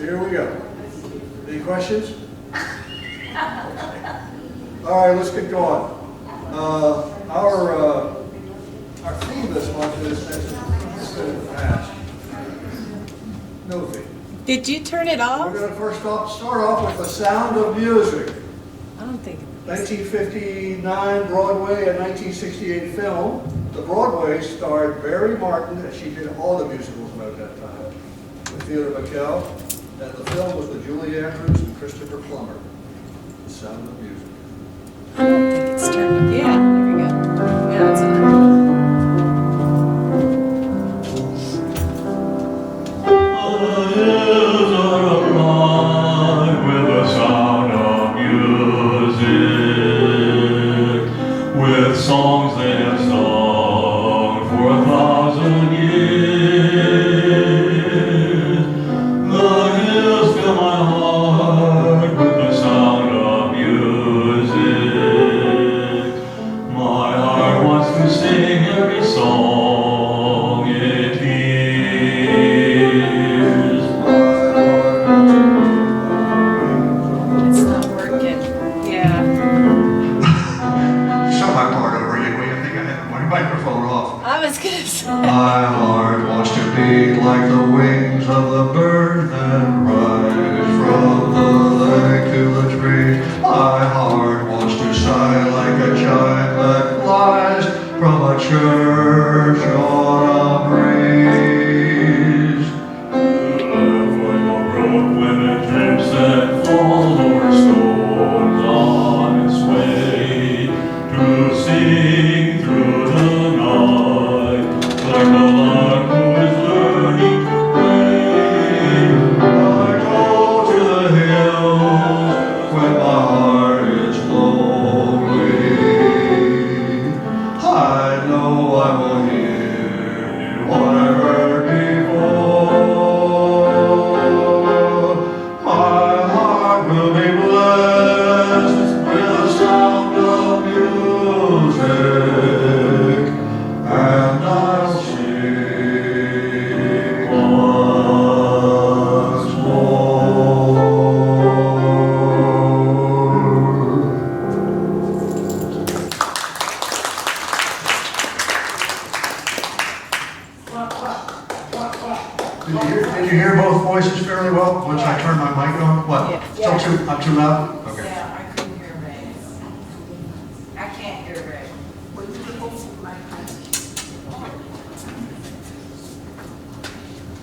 Here we go. Any questions? All right, let's get going. Our theme this month is instead of the past. No theme. Did you turn it off? We're going to first start off with The Sound of Music. I don't think. 1959 Broadway and 1968 film. The Broadway starred Mary Martin, and she did all the musicals at that time, with Theodore McKell, and the film was with Julie Andrews and Christopher Plummer. The Sound of Music. I don't think it's turned up. Yeah, there we go. Yeah, it's on. With the sound of music, with songs they have sung for 1,000 years. The hills fill my heart with the sound of music. My heart wants to sing every song it hears. It's not working. Yeah. Shut my part over anyway. I think I have my microphone off. I was gonna say. My heart wants to be like the wings of the bird that rise from the lake to the tree. My heart wants to sigh like a chime that flies from a church on a breeze. When it drips and falls over stones on its way to sing through the night like a lark who is learning to play. I go to the hills when my heart is lonely. I know I will hear what I heard before. My heart will be blessed with the sound of music, and I'll sing once more. Did you hear both voices fairly well once I turned my mic on? What? Yeah. Still I'm too loud? Okay. Yeah, I couldn't hear Ray. I can't hear Ray.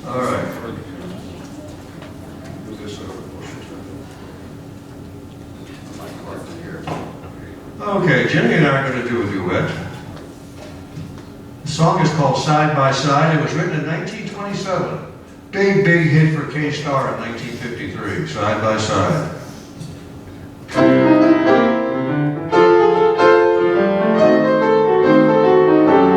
All right. Move this over. Okay, Ginny and I are going to do a duet. The song is called Side by Side. It was written in 1927. Big, big hit for K-Star in 1953. Side by Side.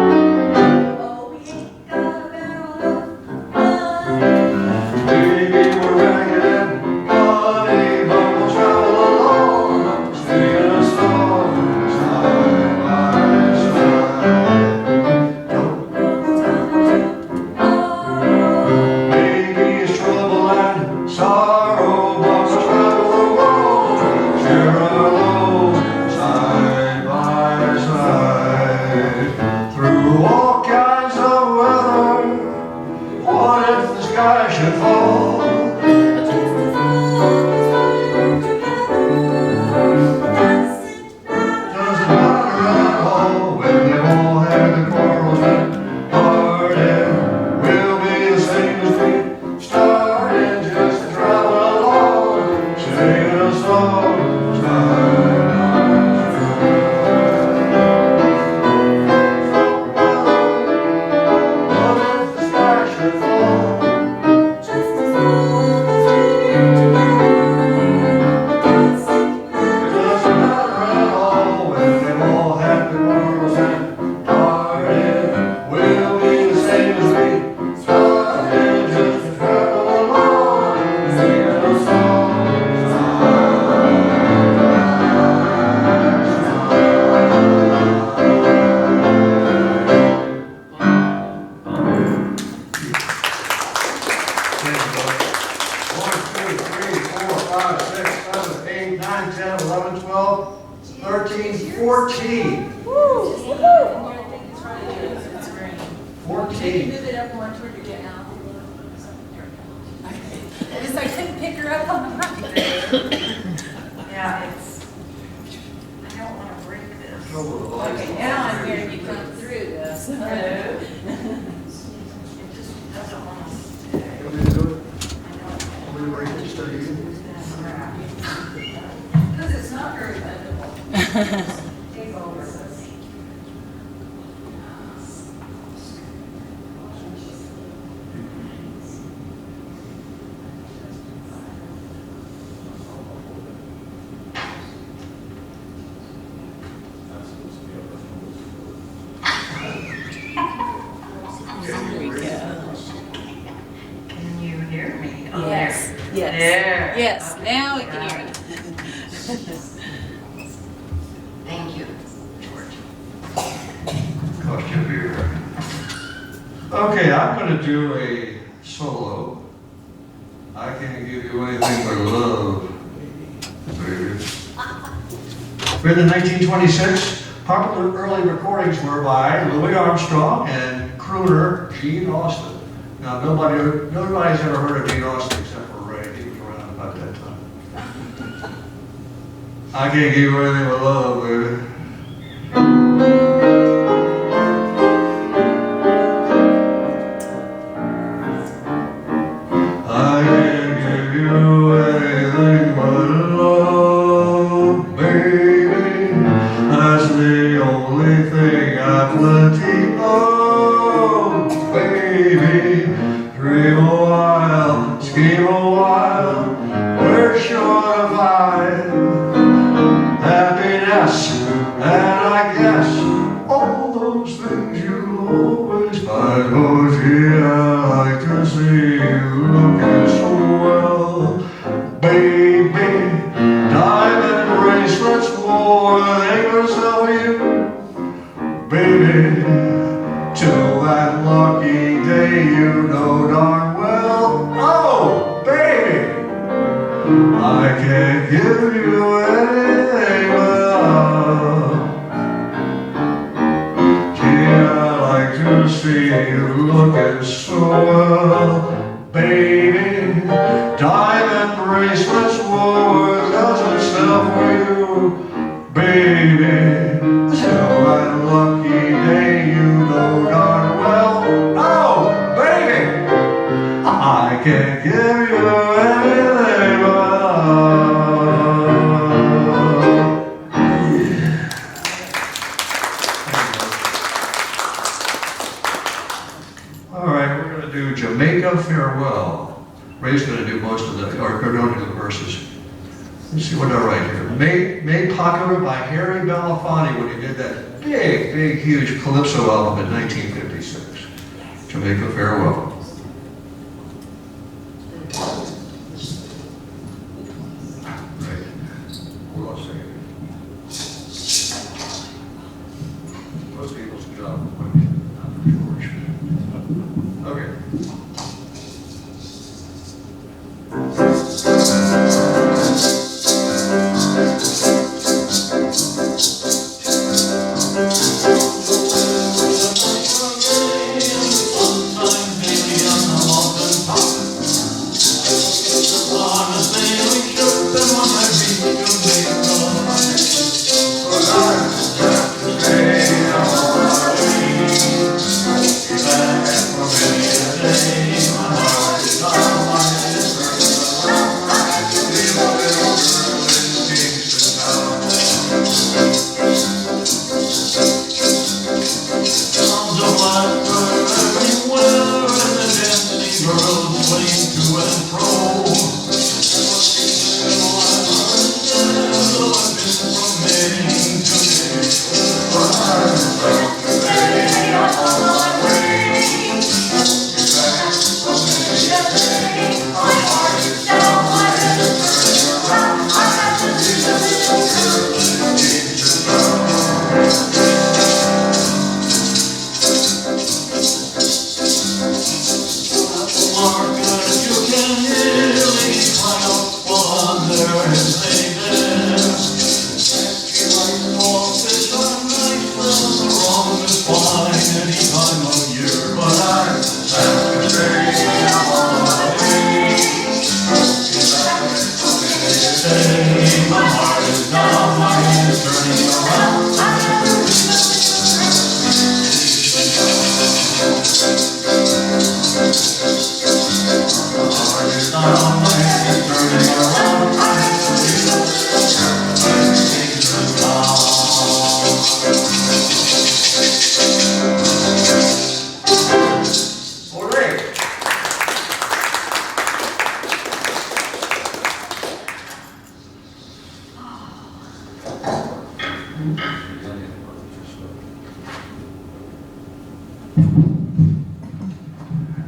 Oh, we ain't got a barrel of money. Baby, we're ragged and muddy, but we'll travel along, singing a song side by side. Baby, it's trouble and sorrow, but we'll travel 5, 6, 7, 8, 9, 10, 11, 12, 13, 14. It's green. 14. Move it up more toward your down. At least I couldn't pick her up on the front. Yeah, it's, I don't want to break this. Trouble with the lights. Okay, now I'm hearing you come through this. It just doesn't want to stay. You want me to do it? I know. Want me to break it instead of you? Because it's not very bendable. Take over this. There we go. Can you hear me? Oh, Yes, there. yes. There. Yes, Okay, now we can got hear it. Thank you, George. Cost you a beer. Okay, I'm going to do a solo. I can't give you anything but love, baby. Written in 1926, popular early recordings were by Louis Armstrong and crooner Gene Austin. Now, nobody's ever heard of Gene Austin except for Ray. He was around about that time. I can't give you anything but love, baby. I can't give you anything but love, baby. That's the only thing I've plenty of, baby. Dream a while, scheme a while, we're sure to find happiness, and I guess all those things you'll always find. Oh gee, I like to see you looking so well, baby. Diamond bracelets for the acres of you, baby. Till that lucky day you know darn well. Oh, baby, I can't give you anything but love. Gee, I like to see you looking so well, baby. Diamond bracelets worth dozens of you, baby. Till that lucky day you know darn well. Oh, baby, I can't give you anything but love. All right, we're going to do Jamaica Farewell. Ray's going to do most of the, or going to do the verses. Let's see what I write here. Made popular by Harry Belafonte when he did that big, huge Calypso album in 1956. Jamaica Farewell. Right. Who else singing? Most people's job. Not for George. Okay. Sometimes maybe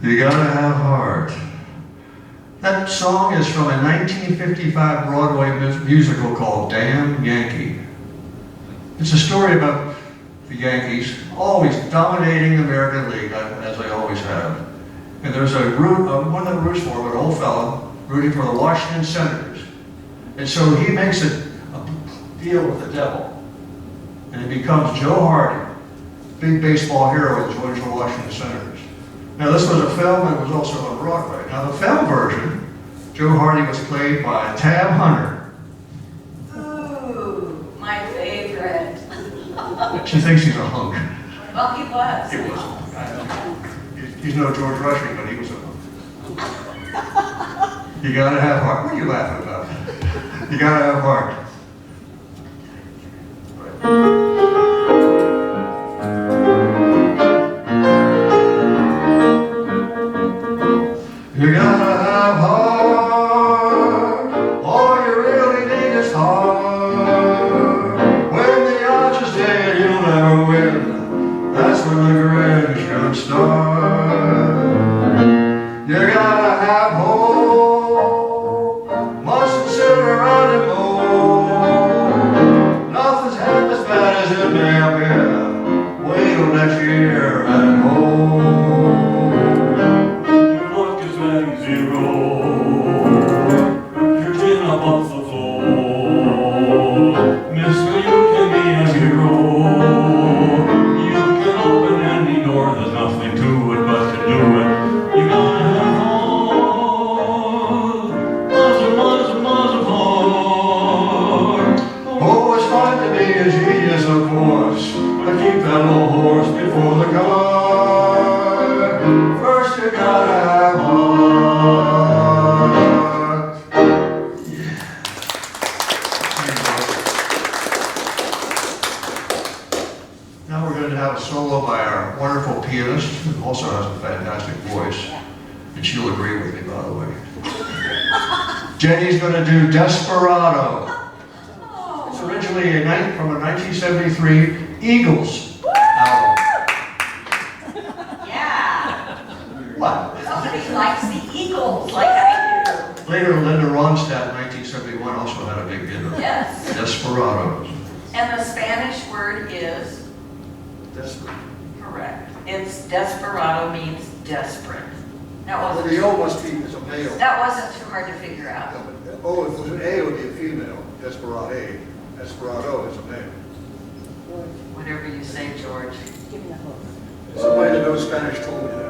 You gotta have heart. That song is from a 1955 Broadway musical called Damn Yankee. It's a story about the Yankees always dominating the American League, as they always have. And there's one that roots for an old fellow rooting for the Washington Senators. And so he makes a deal with the devil. And he becomes Joe Hardy, big baseball hero that joins the Washington Senators. Now this was a film that was also on Broadway. Now the film version, Joe Hardy was played by Tab Hunter. Ooh, my favorite. She thinks he's a hunk. Well, he was. He was. He's no George Rushing, but he was a hunk. You gotta have heart. What are you laughing about? You gotta have heart. You gotta have heart. All you really need is heart. When the odds are saying you'll never win, that's when the grinch can start. You gotta have hope. Mustn't sit around and moan. Nothing's half as bad as it may appear. Wait till next year and hope. Jenny's going to do Desperado. It's originally from a 1973 Eagles album. Yeah. What? Somebody likes the Eagles like I do. Later, Linda Ronstadt in 1971 also had a big hit. Yes. Desperado. And the Spanish word is? Desperate. Correct. It's desperado means desperate. That Well, wasn't, the O must be as a male. that wasn't too hard to figure out. Oh, if it was an A, it would be a female. Desperado. Desperado is a male. Whatever you say, George. Give me the hook. Somebody that knows Spanish told me that.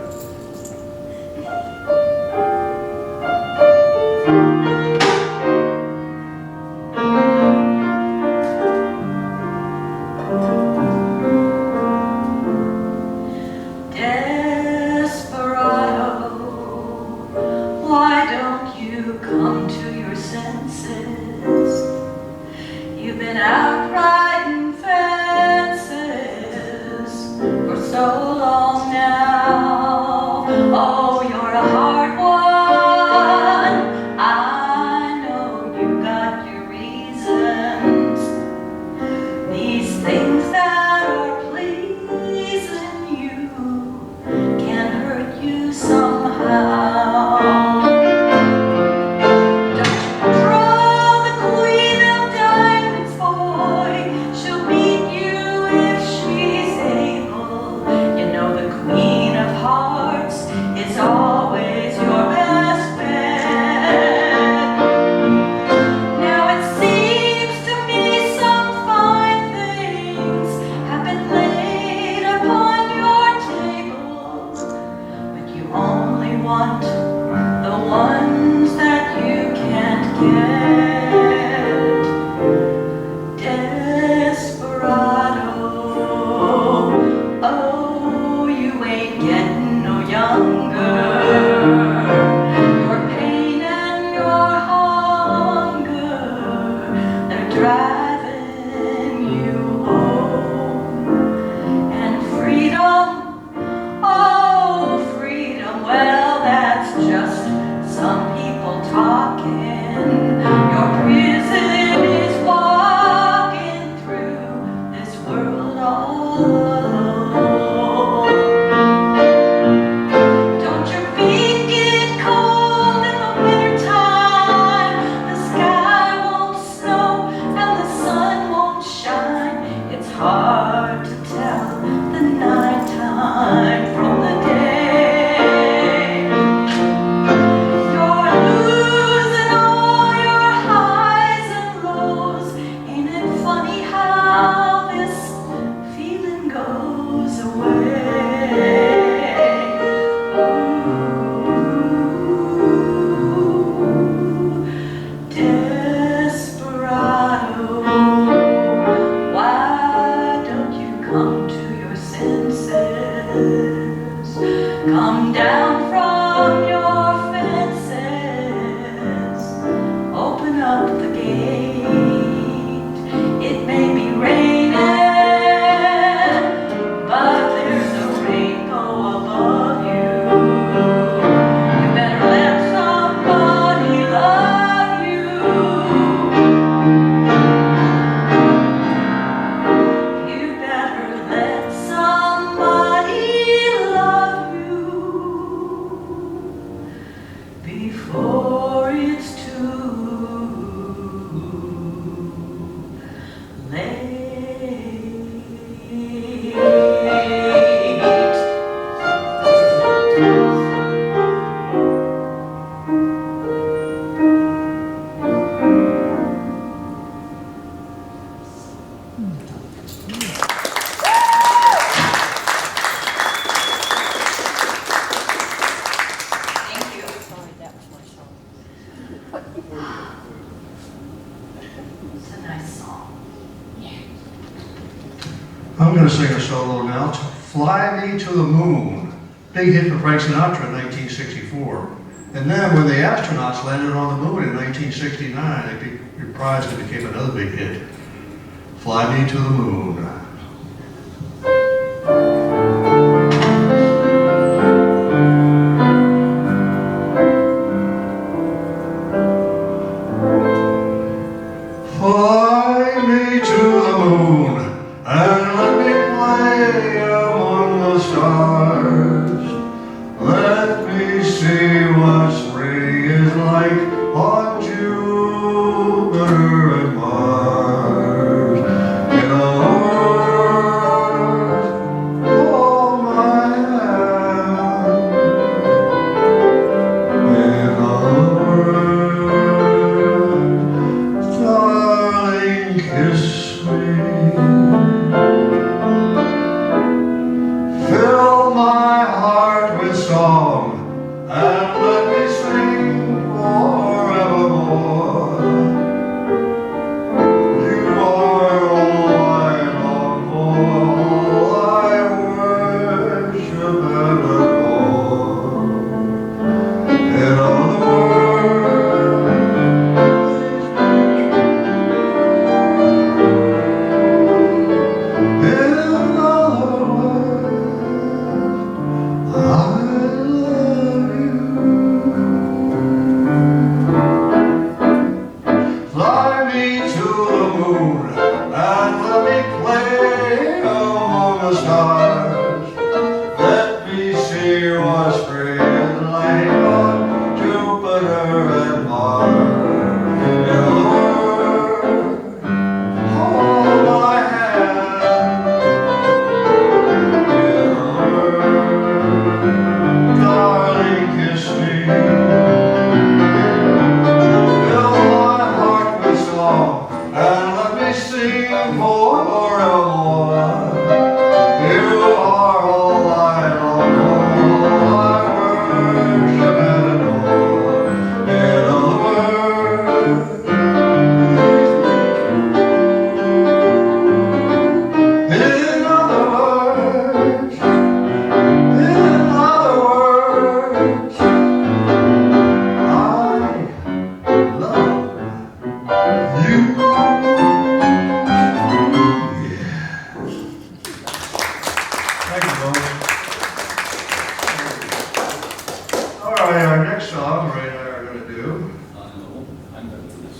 Well, that's just some people talking. out the gate. It may be raining, but there's a rainbow above you. You better let somebody love you. You better let somebody love you before it's too late. Thank you. Sorry, that was my song. It's a nice song. I'm going to sing a solo now. Fly Me to the Moon. Big hit for Frank Sinatra in 1964. And then when the astronauts landed on the moon in 1969, it reprised and became another big hit. Fly Me to the Moon. Fly me to the moon and let me play among the stars. Let me see what spring is like on Jupiter and Mars. In other words, hold my hand. In other words, darling, kiss me. Fill my heart with song and let me sing forevermore. You are all I long for, all I worship and adore. In other words, I love you. Fly me to the moon and let me play among the stars. Let me see what spring is like on Jupiter and Mars. In other words, hold my hand. In other words, darling, kiss me. Fill my heart with song and let me sing forevermore. You are all I long for, all I worship and adore. In other words, in other words, in other words, I love you. Thank you, folks. All right, our next song Ray and I are going to do. I'm done with this.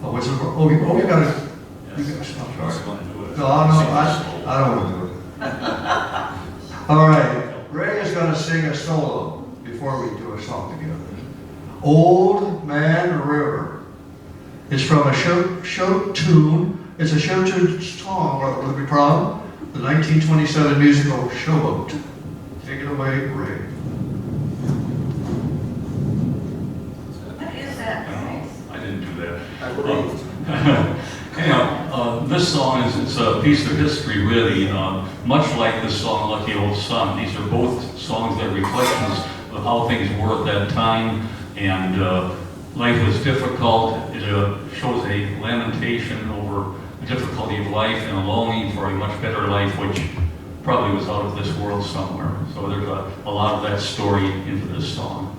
Oh, what's it? Oh, you got it. You got it. I'm Let's sorry. go and do it. No, I don't want to do it. All right, Ray is going to sing a solo before we do a song together. Old Man River. It's from a show tune. It's a show tune song wrote Libby Prom, the 1927 musical Showboat. Take it away, Ray. What is that? I didn't do that. I believe. Anyhow, this song it's a piece of history, really. Much like the song "Lucky Old Sun," these are both songs that are reflections of how things were at that time, and life was difficult. It shows a lamentation over the difficulty of life and a longing for a much better life, which probably was out of this world somewhere. So there's a lot of that story into this song.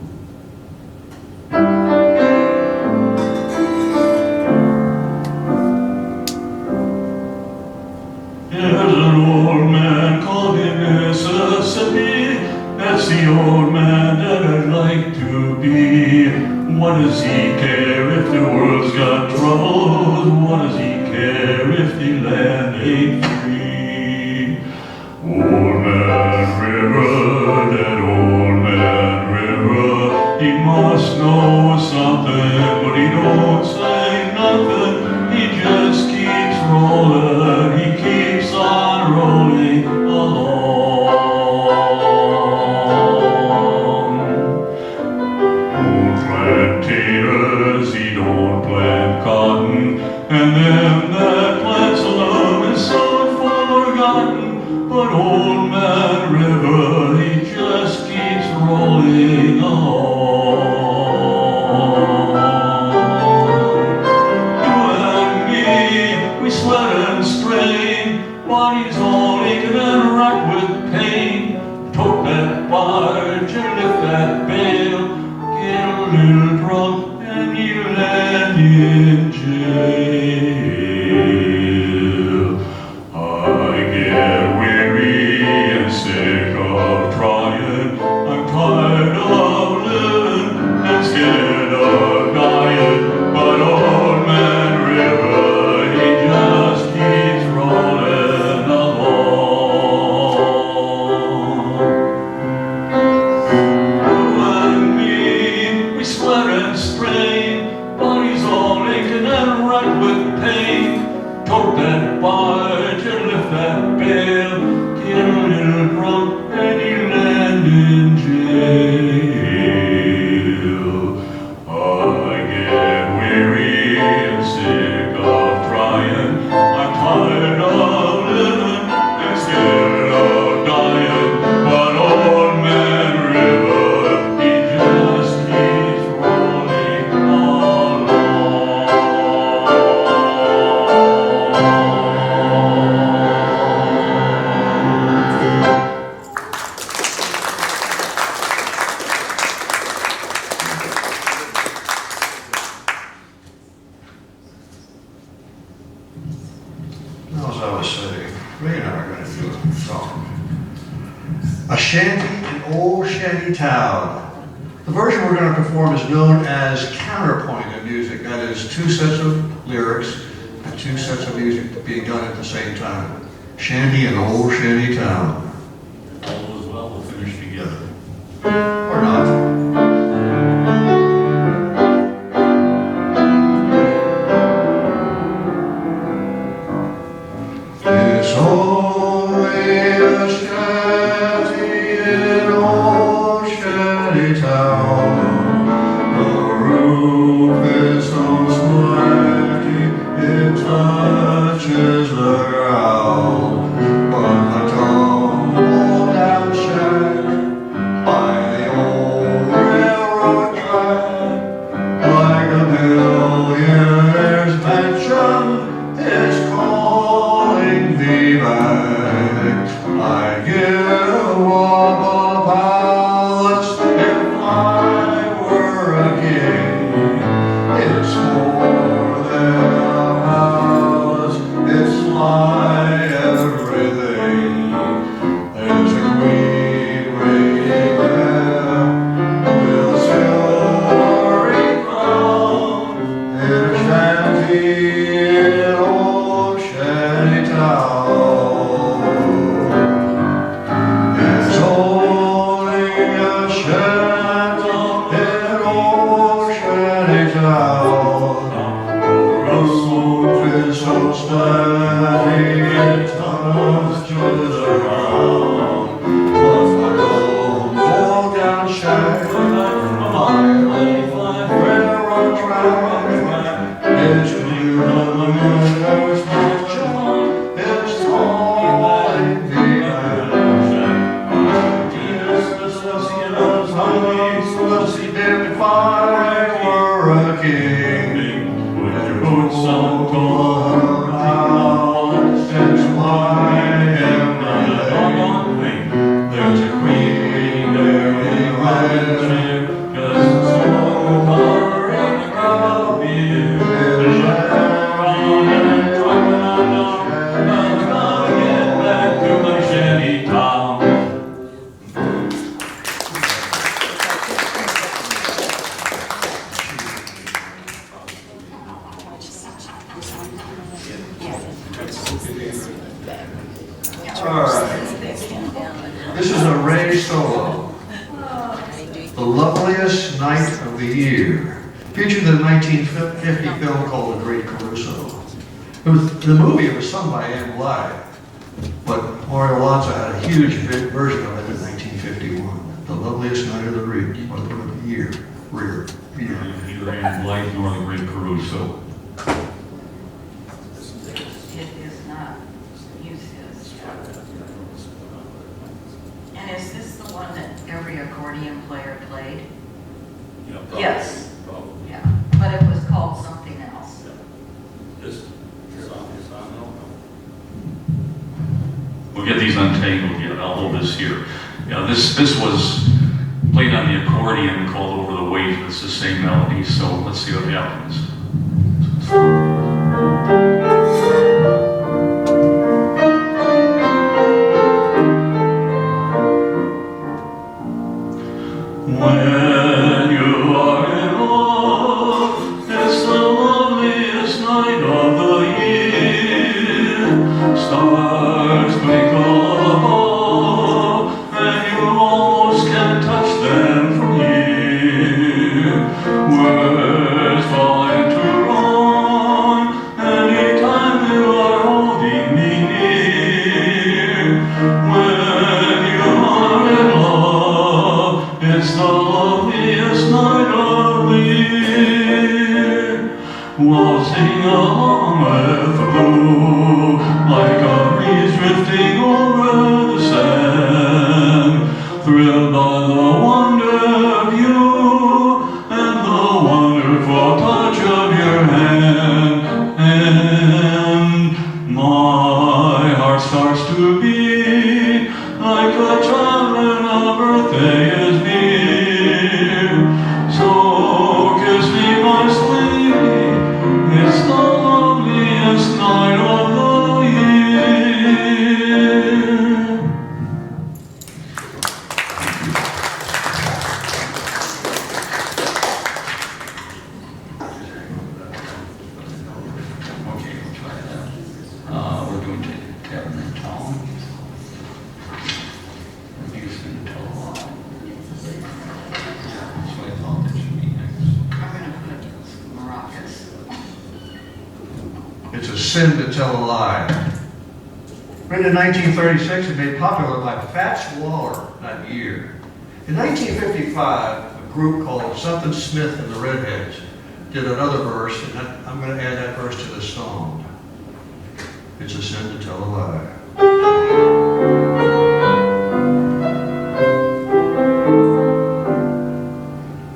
'cause he don't plant cotton. And them that plants alone is soon forgotten. But old man River, he just keeps rolling on. You and me, we sweat and strain, bodies all aching and racked with pain. Tote that barge and lift that bale, get a little drunk and you land in jail. I get weary and sick of trying, I'm tired of living and scared of dying. But old man River, he just keeps rolling along. You and me, we sweat and strain, bodies all aching and racked with pain. Tote that barge and lift that bale, get a little drunk and you land in jail. I get weary and sick of trying, I'm tired of living and scared of dying. But old man River, he just keeps rolling along. As I was saying, Ray and I are going to do a song. A shanty in old shanty town. The version we're going to perform is known as counterpoint in music. That is, two sets of lyrics and two sets of music being done at the same time. Shanty in old shanty town. All is well, we'll finish together. Or not. It's only a shanty in old shanty town. The roof is so slanty it touches the ground. But the tumble down shack by the old railroad track, like a millionaire's mansion, it's calling me back. I'd give up a palace if I were a king. It's more than a palace, it's my everything. There's a queen waiting there with a silvery crown in a shanty in old shanty town. It's only a shanty in old shanty town. The roof is so steady it touches the ground. But the tumble down shack by the railroad track, it's millionaire's mansion, it's calling me back. If I were a king, Would your boots on tall? it's my everything. There's a queen there in my chair, 'cause it's so far in the crowd here. There's a crowd and driving on down, I was gonna get back to my shanty town. All right. This is a Ray solo. The Loveliest Night of the Year. Featured in the 1950 film called The Great Caruso. The movie was sung by Ann Blythe, but Mario Lanza had a huge version of it in 1951. The Loveliest Night of the Year. Neither Anne Blythe nor the great Caruso. It is not. Use this. And is this the one that every accordion player played? Yeah, probably, Yes. Probably. Yeah, but it was called something else. This song. We'll get these untangled yet. I'll hold this here. Yeah, this was played on the accordion called Over the Wave. It's the same melody, so let's see what happens. When you are in love, it's the loveliest night of the year. Stars twinkle above, and you almost can't touch them from here. Words fall into rhyme anytime you are holding me near. When you are in love, it's the loveliest night of the year. Waltzing along with the blue, like a breeze drifting over the sand, thrilled by the wonder of you and the wonderful touch of your hand. And my heart starts to beat like a child when a birthday is near. So kiss me, my sweetie, it's the loveliest night of the year. Okay, we'll try that. We're doing Tavern in Town. Houston to Line. So I thought that should be next. I'm gonna put maracas. It's a sin to tell a lie. Written in 1936 and made popular by Fats Waller that year. In 1955, a group called Something Smith and the Redheads did another verse, and I'm going to add that verse to the song. It's a sin to tell a lie.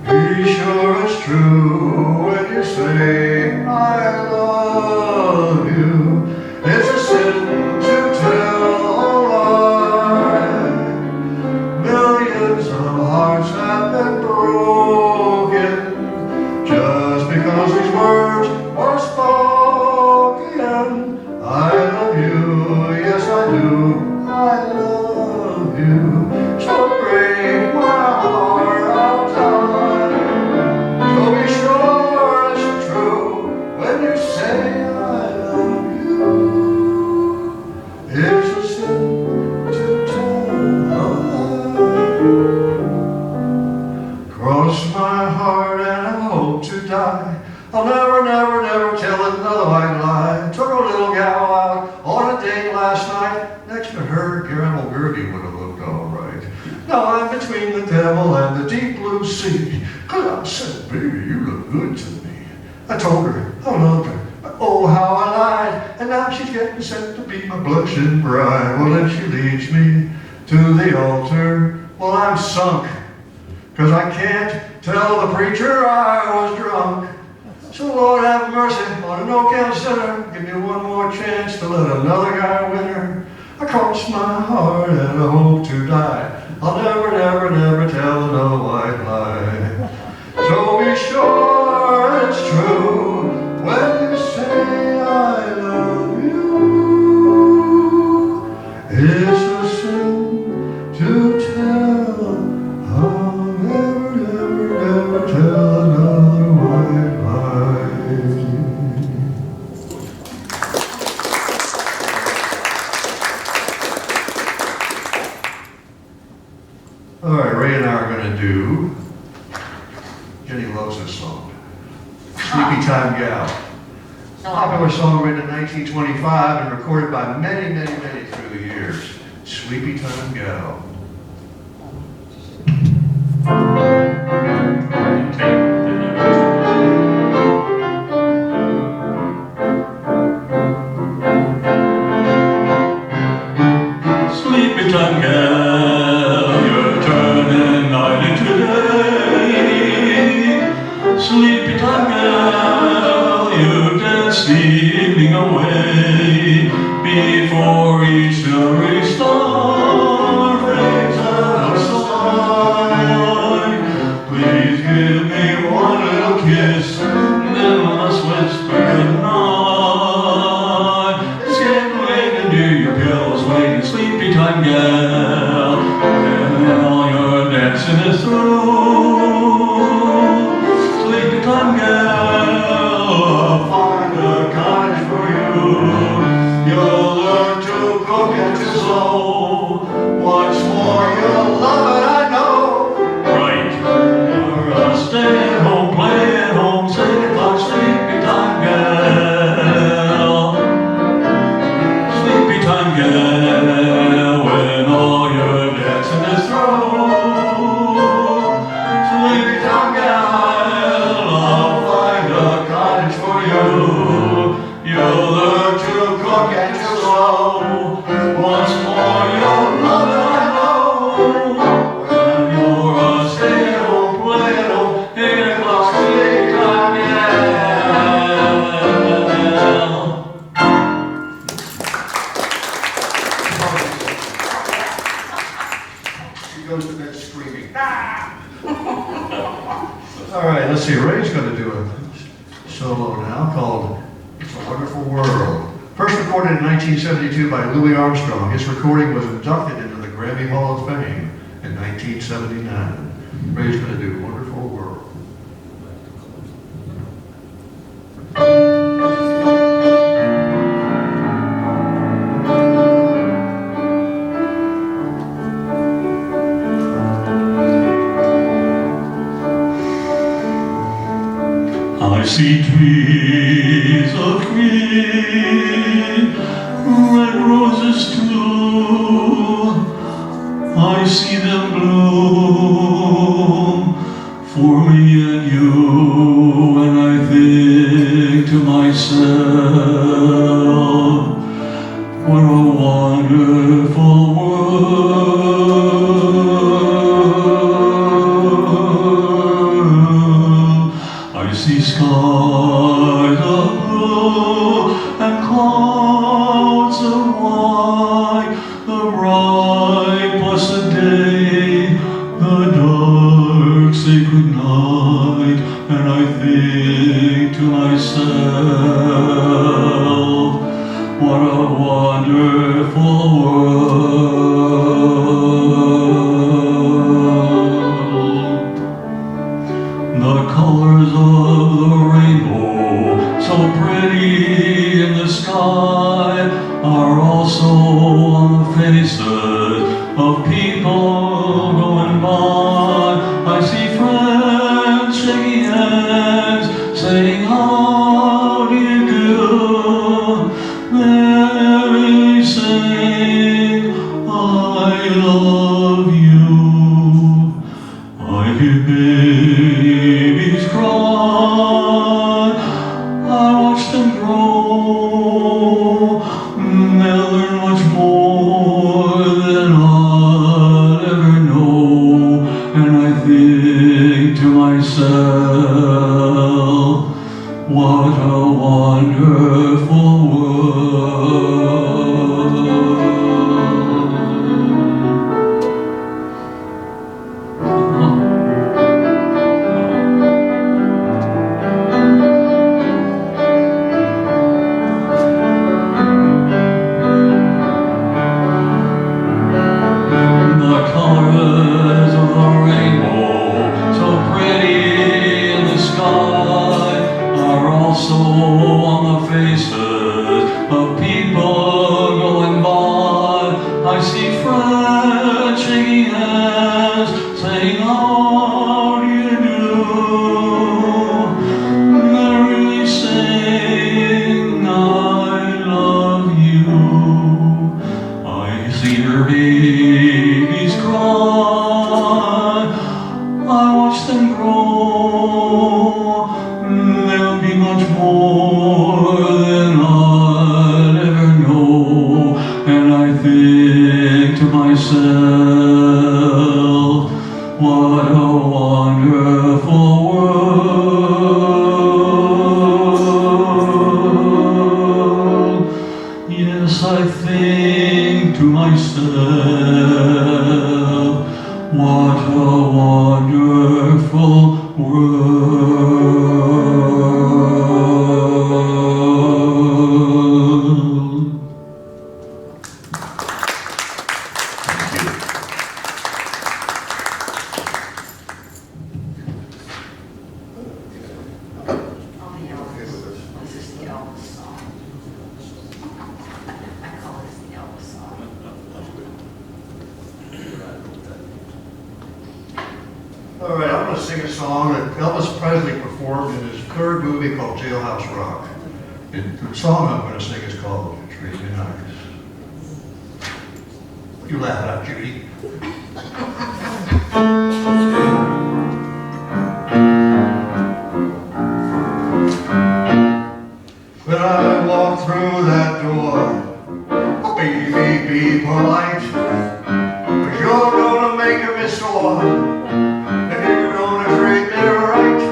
Be sure it's true when you say I love you. It's a sin to tell a lie. Millions of hearts have been broken just because these words were spoken. I love you, yes I do. I love you. So break my heart out time. So be sure it's true when you say I love you. It's a sin to tell a lie. Cross my heart and I hope to die. I'll never, never, never tell another white lie. Took a little gal out on a date last night. Next to her, Caramel Gertie would have looked all right. Now I'm between the devil and the deep blue sea. Cause I said, baby, you look good to me. I told her I loved her. But oh, how I lied. And now she's getting set to be my blushing bride. Well, then she leads me to the altar. Well, I'm sunk. Cause I can't tell the preacher I was drunk. So Lord have mercy on a no-count sinner. Give me one more chance to let another guy win her. I cross my heart and I hope to die. I'll never, never, never tell another white lie. So be sure it's true when you say I love you. It's a sin to tell. I'll never, never, never tell another white lie. All right, Ray and I are going to do, Ginny loves this song, Sleepy Time Gal. Popular song written in 1925 and recorded by many, many, many through the years. Sleepy Time Gal. Tape. misty evening away, before each starry star fades out of sight. Please give me one little kiss, then let's whisper goodnight. It's getting late and do your pillows waiting, sleepy time gal, and all your dancing is through. Sleepy time gal, I'll find a cottage for you. You'll learn to cook and to sew. What's more, you'll love it, I know. Right. You're a stay-at-home, play-at-home, save-at-home, sleepy time gal. Sleepy time gal, when all your dancing is through. Sleepy time gal, I'll find a cottage for you. You'll learn to cook and to sew. Once more, you'll love it, I know. When you're a stay-at-home, play-at-home, 8 o'clock sleepy time gal. She goes to bed screaming. All right, let's see. Ray's going to do a solo now called It's a Wonderful World. First recorded in 1972 by Louis Armstrong. His recording was inducted into the Grammy Hall of Fame in 1979. Ray's going to do Wonderful World. I see trees of green, red roses too. I see them bloom for me and you, and I think to myself, what a wonderful world. I see skies of blue and clouds of white, the bright blessed day, the dark sacred night, and I think to myself, what a wonderful world. The colors of the rainbow, so pretty in the sky, are also on the faces of people going by. I see friends shaking hands, saying, how do you do? They're saying, I love you. I hear babies cry, I watch them grow, they'll learn much more than I'll ever know, and I think to myself, what a wonderful The colors of the rainbow, so pretty in the sky, are also on the faces of people going by. I see friends shaking hands, saying, how do you do? They're really saying, I love you. I see their babies cry, I watch them grow, they'll be much more than I'll ever know, and I think to myself, what a wonderful world. sing a song that Elvis Presley performed in his third movie called Jailhouse Rock. And the song I'm going to sing is called Treat Me Nice. What are you laughing at, Judy? When I walk through that door, baby, be polite, 'cause you're gonna make me sore, and you're gonna treat me right.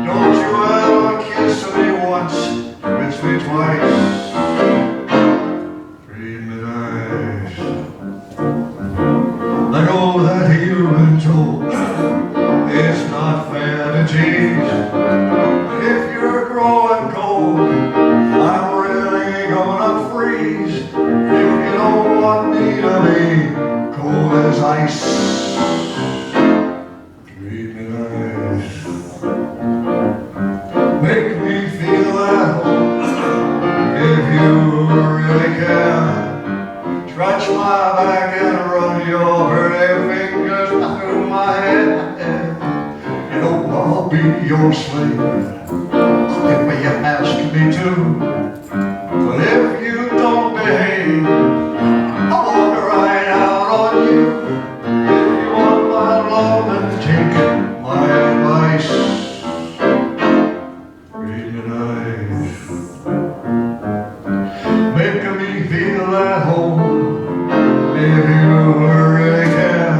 Don't you ever kiss me once, kiss me twice. Treat me nice. I know that you've been told it's not fair to tease, but if you're growing cold, I'm really gonna freeze. If you don't want me to be cold as ice, treat me nice. Make me feel at home if you really care. Scratch my back and run your pretty fingers through my hair. You know I'll be your slave if you ask me to. But if you don't behave, I'll walk right out on you. If you want my love, then take my advice. Treat me nice. Make me feel at home if you really care.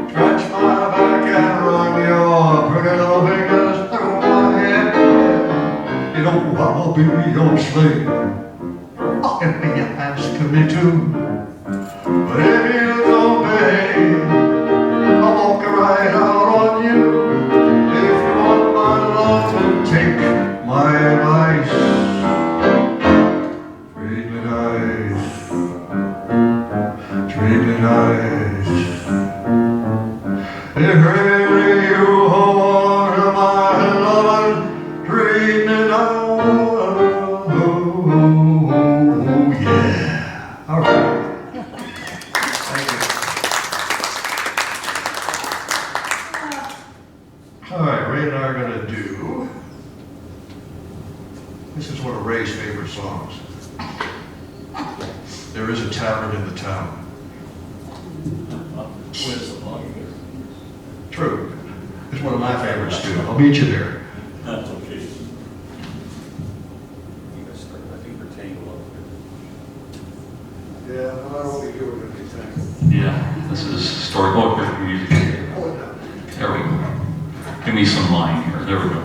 Scratch my back and run your pretty little fingers through my hair. You know I'll be your slave if you ask me to. But if you don't behave, I'll walk right out on you. If you want my love, then take my advice. Treat me nice. Treat me nice. If really you want my lovin', treat me nice. Yeah. All right. Thank you. All right, Ray and I are going to do, this is one of Ray's favorite songs. There is a tavern in the town. True. It's one of my favorites too. I'll meet you there. That's okay. Yeah, no matter what we do, we're gonna be thankful. Yeah, this is historical music. Hold it down. There we go. Give me some line here. There we go.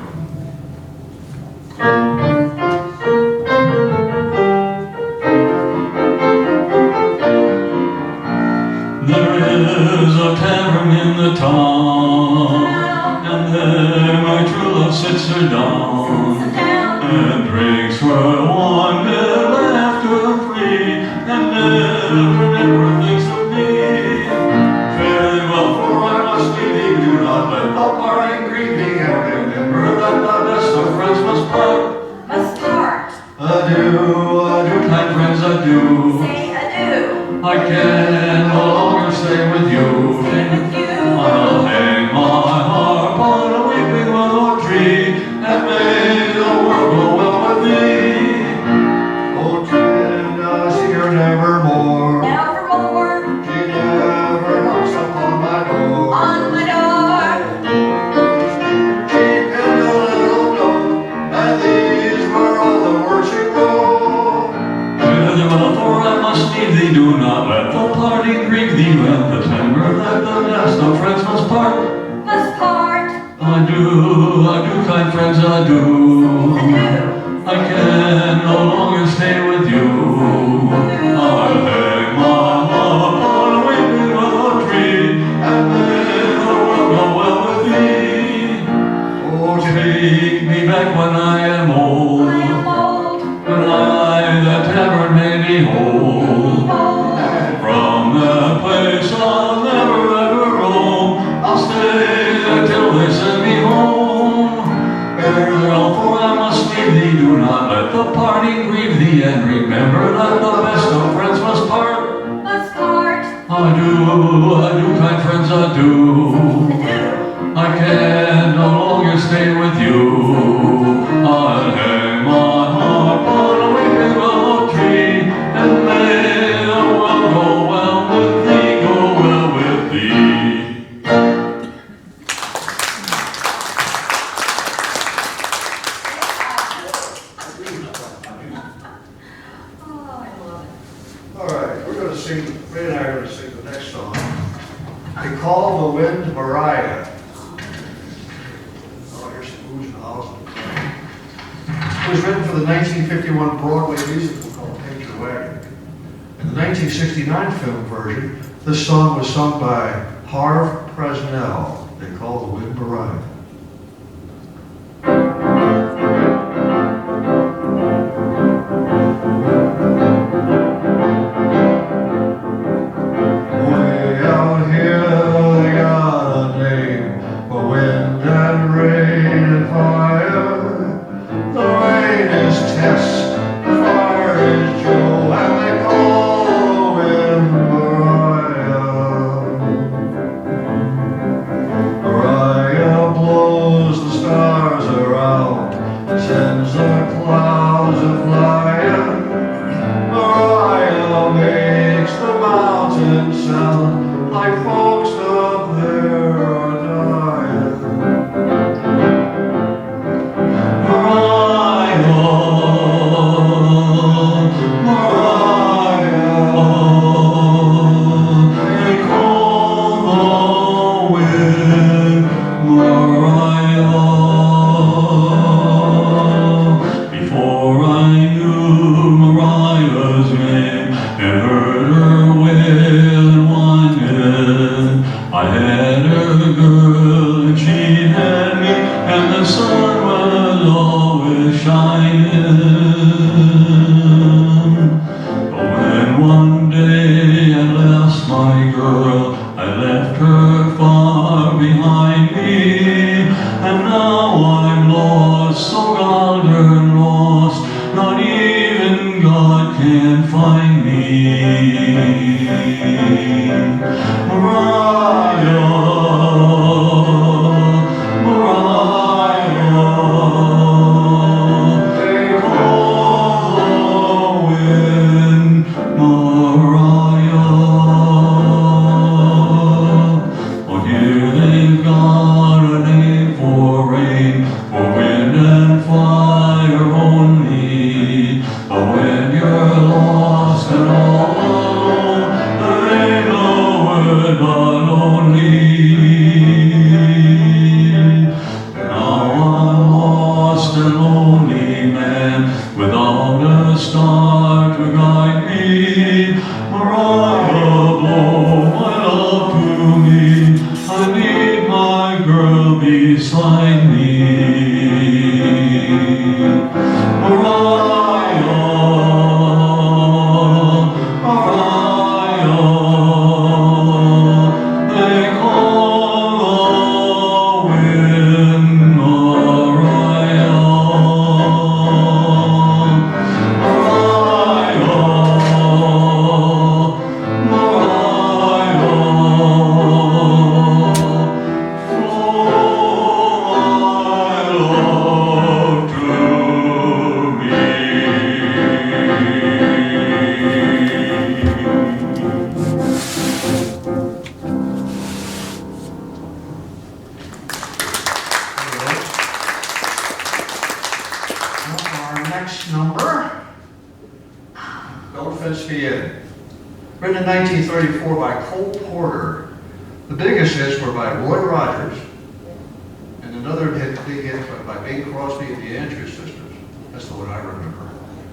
There is a tavern in the town, and there my true love sits her down, and drinks her wine and laughter free, and never thinks of me. Farewell, for I must leave thee, do not let the parting grieve thee, and remember that the best of friends must part. Must part. Adieu, adieu, kind friends, adieu. Say adieu. I can no longer stay with you. Stay with you. I'll hang my harp on a weeping willow tree, and may the world go well with thee. Oh, tend I see her nevermore. Nevermore. She never knocks upon my door. On my door. She penned a little note, and these were all the words she wrote. Farewell, for I must leave thee. Do not let the parting grieve thee, when the timber that the nest of friends must part. Must part. Adieu, kind friends, adieu. Adieu. I can no longer stay with you. I'll hang my harp on a weeping willow tree, and may the world go well with thee. Oh, Take me back when I am old, I am old. when I the tavern may behold. Old. From that place I'll never ever roam. I'll stay there till they send me home. Farewell, for I sing, Ray and I are going to sing the next song. They call the wind Mariah. Oh, here's some oohs and ahs. It was written for the 1951 Broadway musical called Paint Your Wagon. In the 1969 film version, this song was sung by Harve Presnell. They call the wind Mariah. Written in 1934 by Cole Porter. The biggest hits were by Roy Rogers, and another big hit by Bing Crosby and the Andrews Sisters. That's the one I remember.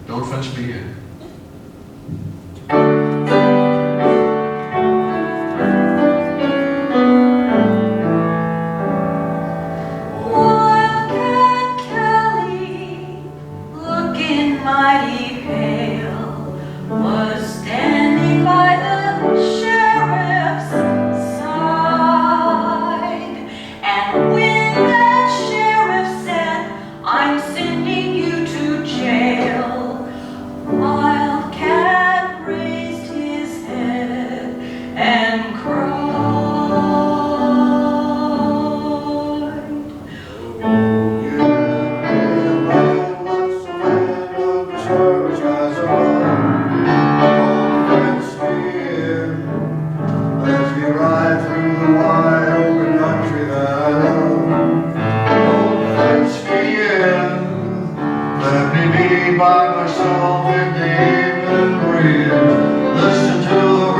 Don't Fence Me In. Wildcat Kelly, looking mighty pale, was standing by the sheriff's side. And when that sheriff said, "I'm sending you to jail," Wildcat raised his head and cried. By myself in the evening breeze, listen to the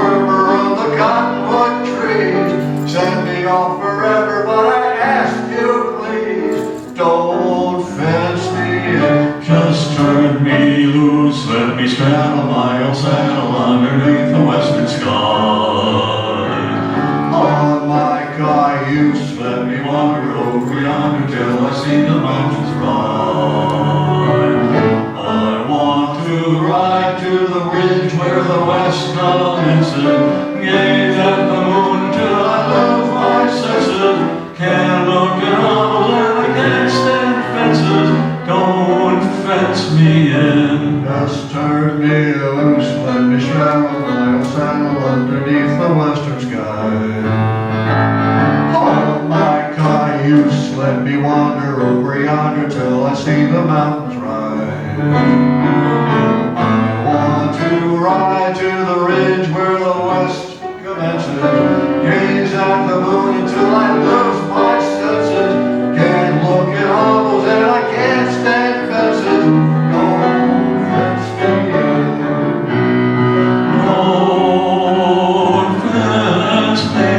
straddle my old saddle underneath the western sky. On my cayuse, let me wander over yonder till I see the mountains rise. I want to ride to the ridge where the west commences, gaze at the moon till I lose my senses. Can't look at owls and I can't stand fences. Don't fence me in. Just turn me loose, let me straddle my old saddle underneath the western sky. On my cayuse, let me wander over yonder till I see the mountains rise. I want to ride to the ridge where the west commences, gaze at the moon until I lose my senses. Can't look at hovels and I can't stand fences. Don't fence me in. Don't fence me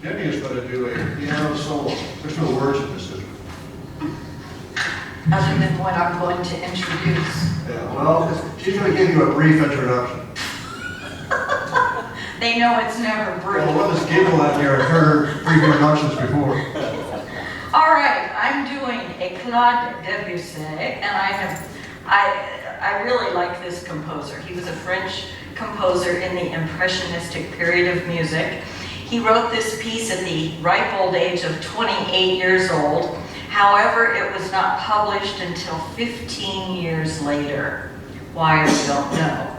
Ginny is going to do a piano solo. There's no words in this, is there? Other than what I'm going to introduce. Yeah, well, she's going to give you a brief introduction. They know it's never brief. Well, let us giggle at your heard brief introductions before. All right, I'm doing a Claude Debussy, and I really like this composer. He was a French composer in the Impressionistic period of music. He wrote this piece at the ripe old age of 28 years old. However, it was not published until 15 years later. Why, we don't know.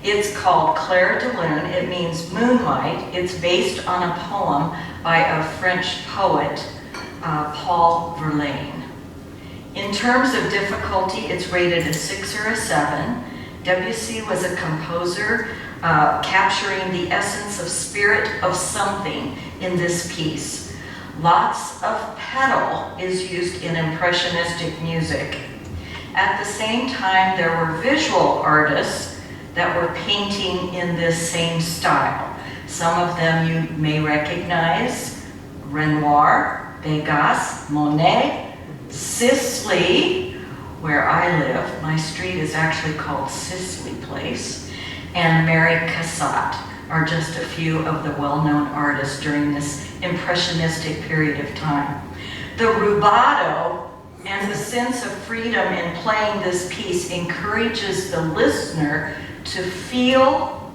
It's called Clair de Lune. It means moonlight. It's based on a poem by a French poet, Paul Verlaine. In terms of difficulty, it's rated a 6 or a 7. Debussy was a composer capturing the essence of spirit of something in this piece. Lots of pedal is used in impressionistic music. At the same time, there were visual artists that were painting in this same style. Some of them you may recognize: Renoir, Degas, Monet, Sisley, where I live. My street is actually called Sisley Place, and Mary Cassatt are just a few of the well-known artists during this impressionistic period of time. The rubato and the sense of freedom in playing this piece encourages the listener to feel.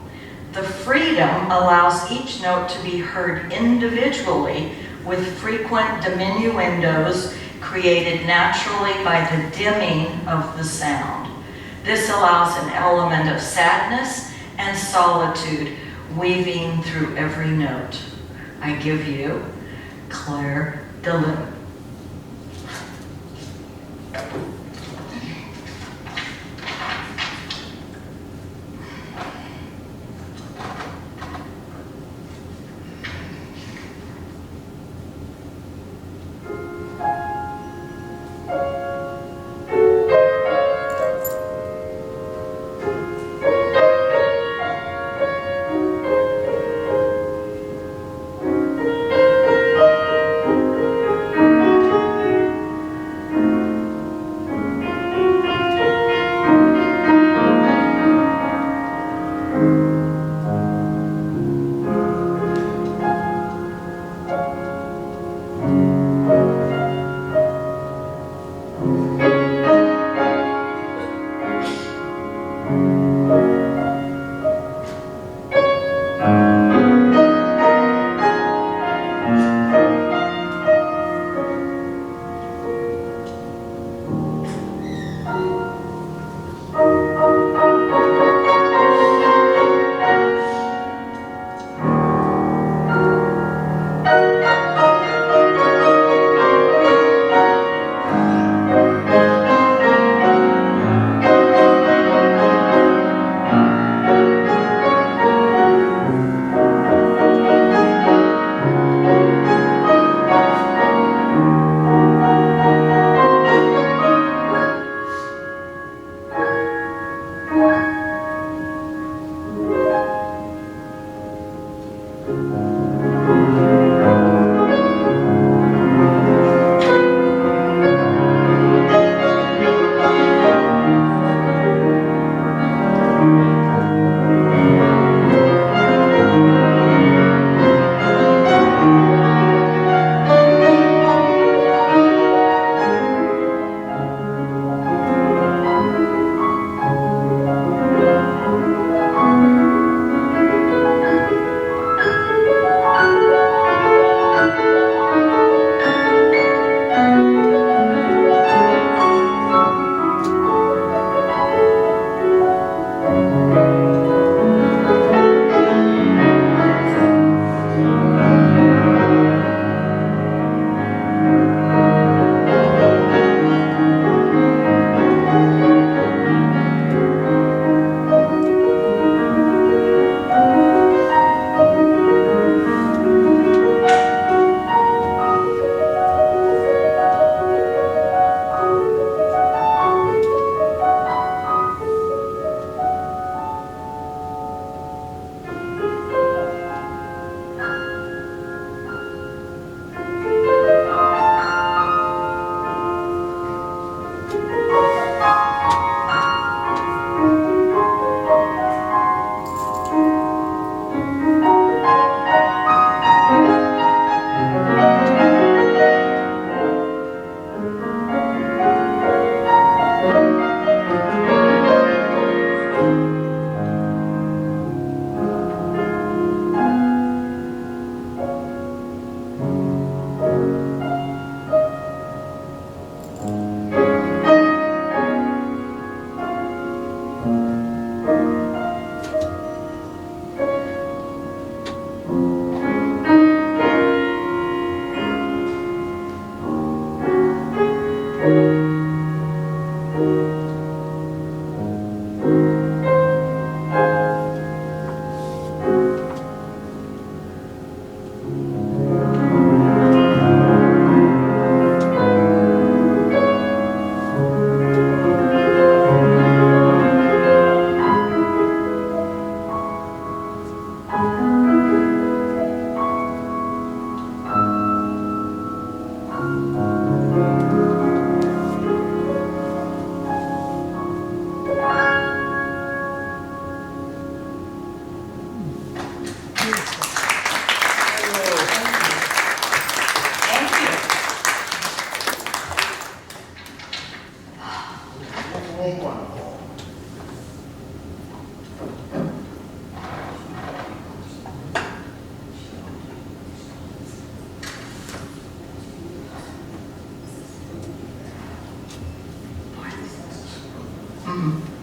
The freedom allows each note to be heard individually with frequent diminuendos created naturally by the dimming of the sound. This allows an element of sadness and solitude weaving through every note. I give you Clair de Lune.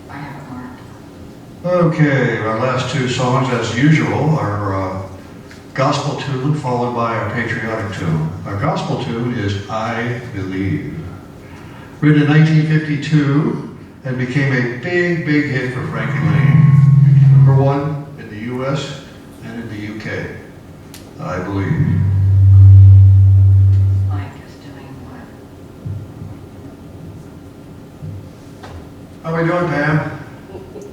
I have a mark. Okay, our last two songs, as usual, are gospel tune followed by our patriotic tune. Our gospel tune is I Believe. Written in 1952 and became a big, big hit for Frankie Lane. Number one in the US and in the UK. I Believe. Mike is doing what? How are we doing, Pam?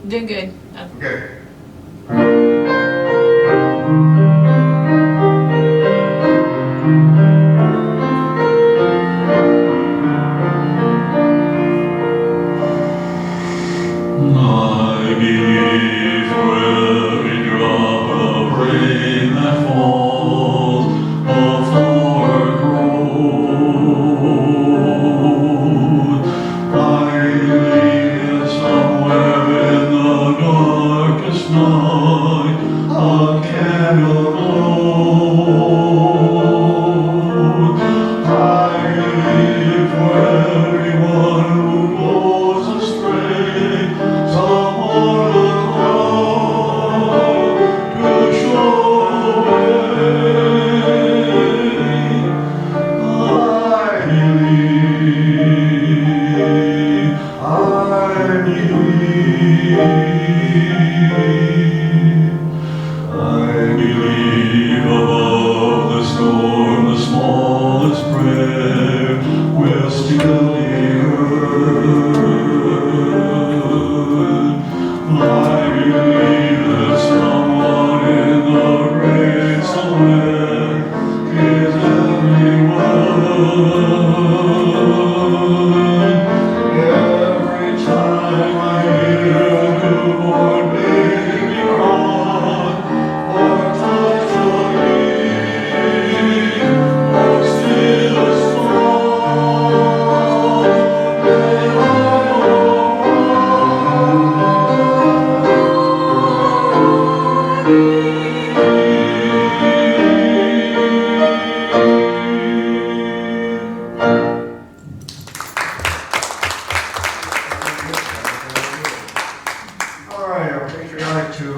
Doing good. Okay. I believe for every drop of rain that falls, a flower grows. I believe that somewhere in the darkest night, a candle glows. I believe for everyone who goes astray, someone will come to show way. I believe, I believe.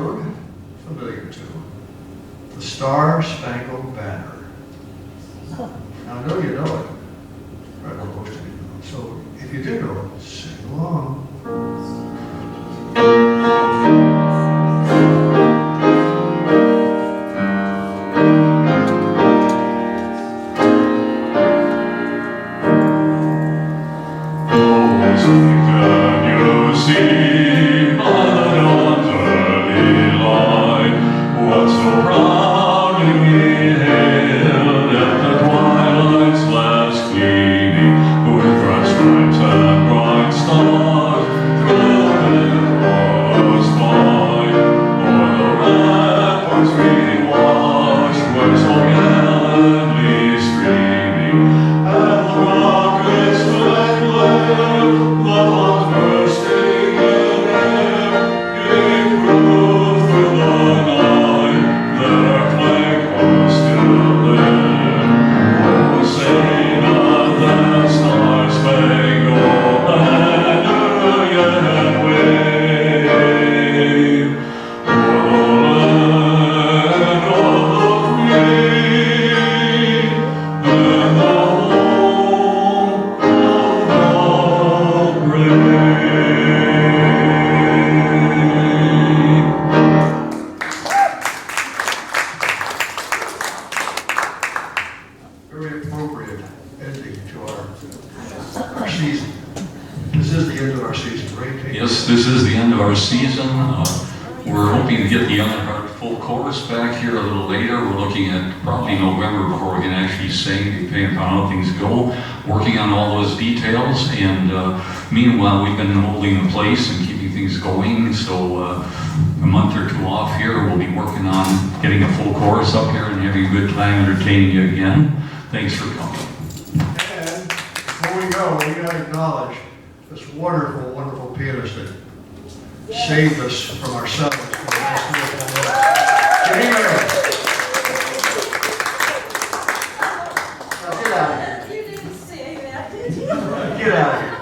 tune, familiar tune, the Star Spangled Banner. Now, I know you know it, right, well, most of you know it. So if you do know it, sing along. Can you see by the dawn's early light what so proudly we hailed at the twilight's last gleaming, with red stripes and bright stars through the perilous fight? O'er the ramparts we watched were so gallantly streaming, and the rockets fled glare, the bombs bursting in air, gave proof through the night that our flag was still there. Oh, say not that star-spangled banner yet wave o'er the land of the free, and the home of the brave. Very appropriate ending to our season. This is the end of our season, right, Kate? Yes, this is the end of our season. We're hoping to get the Young at Heart full chorus back here a little later. We're looking at probably November before we can actually sing, depending upon how things go. Working on all those details, and meanwhile we've been holding the place and keeping things going. So a month or two off here, we'll be working on getting a full chorus up here and having a good time entertaining you again. Thanks for coming. And before we go, we gotta acknowledge this wonderful, wonderful pianist that saved us from ourselves for the last 3 or 4 months. Ginny, now get out of here. You didn't say that, did you? Get out of here.